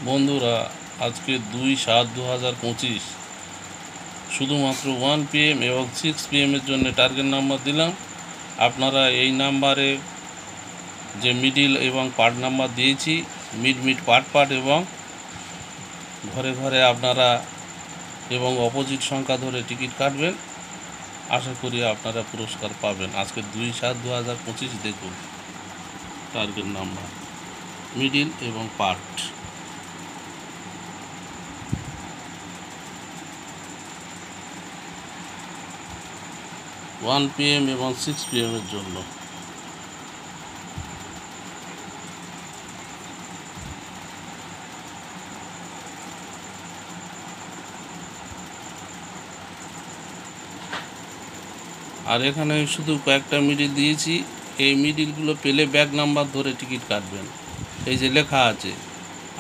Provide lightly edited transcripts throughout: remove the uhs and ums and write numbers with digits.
বন্ধুরা, আজকে 2/7/2025 শুধুমাত্র 1 PM এবং 6 PM এর জন্য টার্গেট নাম্বার দিলাম। আপনারা এই নাম্বারে যে মিডিল এবং পার্ট নাম্বার দিয়েছি, মিড পার্ট এবং ঘরে ঘরে আপনারা এবং অপোজিট সংখ্যা ধরে টিকিট কাটবেন। আশা করি আপনারা পুরস্কার পাবেন। আজকে 2/7/2025 দেখুন টার্গেট নাম্বার, মিডিল এবং পার্ট। 1 PM এবং 6 PM এর জন্য। আর এখানে শুধু কয়েকটা মিডিল দিয়েছি। এই মিডিলগুলো পেলে ব্যাগ নাম্বার ধরে টিকিট কাটবেন। এই যে লেখা আছে,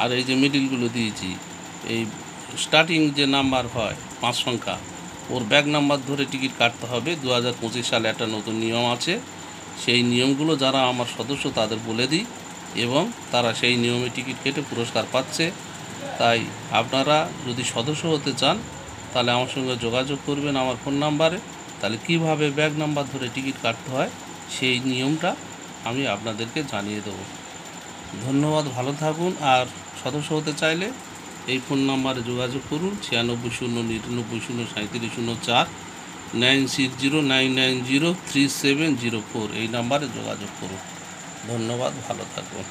আর এই যে মিডিলগুলো দিয়েছি, এই স্টার্টিং যে নাম্বার হয় 5 সংখ্যা, ওর ব্যাগ নাম্বার ধরে টিকিট কাটতে হবে। 2025 সালে একটা নতুন নিয়ম আছে। সেই নিয়মগুলো যারা আমার সদস্য তাদের বলে দিই এবং তারা সেই নিয়মে টিকিট কেটে পুরস্কার পাচ্ছে। তাই আপনারা যদি সদস্য হতে চান তাহলে আমার সঙ্গে যোগাযোগ করবেন আমার ফোন নাম্বারে। তাহলে কিভাবে ব্যাগ নাম্বার ধরে টিকিট কাটতে হয় সেই নিয়মটা আমি আপনাদেরকে জানিয়ে দেবো। ধন্যবাদ, ভালো থাকুন। আর সদস্য হতে চাইলে এই ফোন নাম্বারে যোগাযোগ করুন 9609993704 9609903704 এই নাম্বারে যোগাযোগ করুন। ধন্যবাদ, ভালো থাকুন।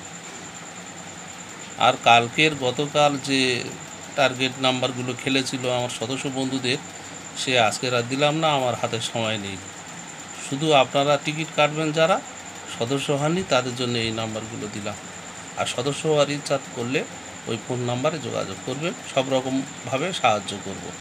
আর গতকাল যে টার্গেট নাম্বারগুলো খেলেছিল আমার সদস্য বন্ধুদের, সে আজকের আর দিলাম না, আমার হাতে সময় নেই। শুধু আপনারা টিকিট কাটবেন যারা সদস্য হননি তাদের জন্য এই নাম্বারগুলো দিলাম। আর সদস্য হওয়ার ইচ্ছা করলে ওই ফোন নাম্বারে যোগাযোগ করবেন, সব রকমভাবে সাহায্য করব।